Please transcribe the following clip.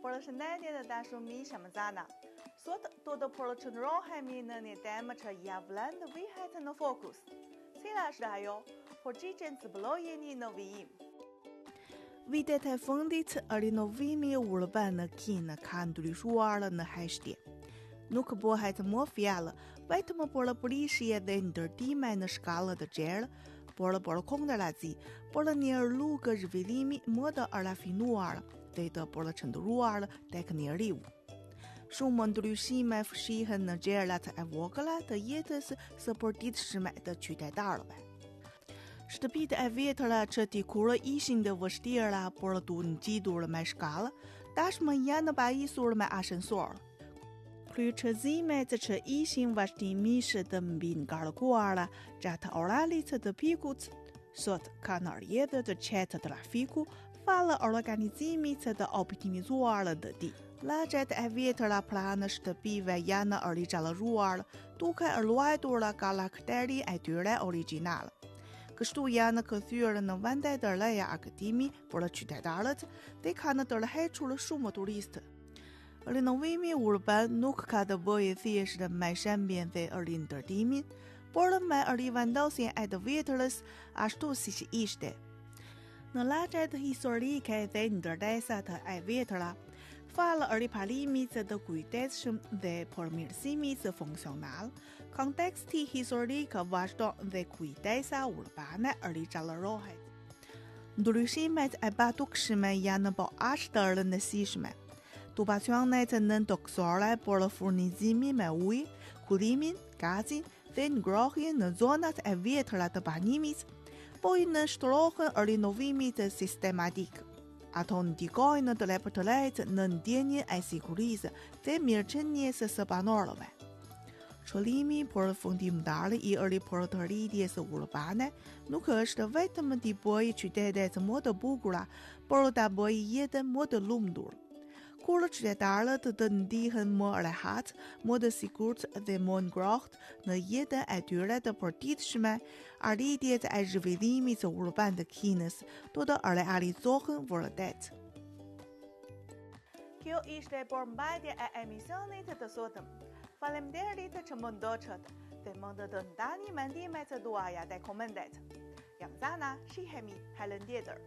Përshëndetje të dashur miq Shamazana. Sot do të përqendrohemi në një temë që ja vlen të vihet në fokus. Cila është ajo? Përgjigjen të bëllojeni në vijim. Vitet e fundit, rinovimi urban në Kinë ka ndryshuar në heshtje. Nuk bëhet më fjalë vetëm për prishje dhe ndërtime në shkallë të gjerë, por përkundërzi për një rrugë zhvillimi më të rafinuar dhe të përqendruar tek njeriu. Shumë ndryshime fshihen në gjërat e vogla të jetës së përditshme të qytetarëve. Shtëpitë e vjetra që dikur ishin të vështira për të ngjitur me shkallë, tashmë janë pajisur me ashensor. Kryqëzimet që ishin vazhdimisht të mbingarkuara gjatë orarit të pikut, sot kanë rrjedhë të qetë trafiku, falë organizimit të optimizuar të tij. Lagjet e vjetra pranë shtëpive janë rigjallëruar, duke ruajtur karakterin e tyre origjinal. Kështu janë kthyer në vende të reja argëtimi për qytetarët dhe kanë tërhequr shumë turistë. Rinovimi urban nuk ka të bëjë thjesht me shembjen dhe rindërtimin, por me rivendosjen e të vjetrës ashtu siç ishte. Në lagjet historike dhe ndërtesat e vjetra, falë riparimit të kujdesshëm dhe përmirësimit funksional, konteksti historik vazhdon dhe kujdesa urbane rigjallërohet. Ndryshimet e padukshme janë po aq të rëndësishme. Tubacionet nëntoksore për furnizimin me ujë, kullimin, gazin dhe ngrohjen në zonat e vjetra të banimit, po i nështrohen rinovimit sistematik. Ato ndikojnë të lehtë në ndjenjën e sigurisë dhe mirëqenies së banorëve. Qëllimi përfundimtar i ripërtëritjes urbane nuk është vetëm të bëjë qytetet më të bukura, por ta bëjë jetën më të lumtur. Kur qytetarët të ndihen më rehat, më të sigurt dhe më ngrohtë në jetën e tyre të përditshme, arritjet e zhvillimit urban të Kinës do të realizohen vërtet. Kjo ishte përmbajtja e emisionit të sotëm. Faleminderit që më ndoqët dhe mund të ndani mendimet tuaja dhe komentet. Jam Zana, shihemi herën tjetër.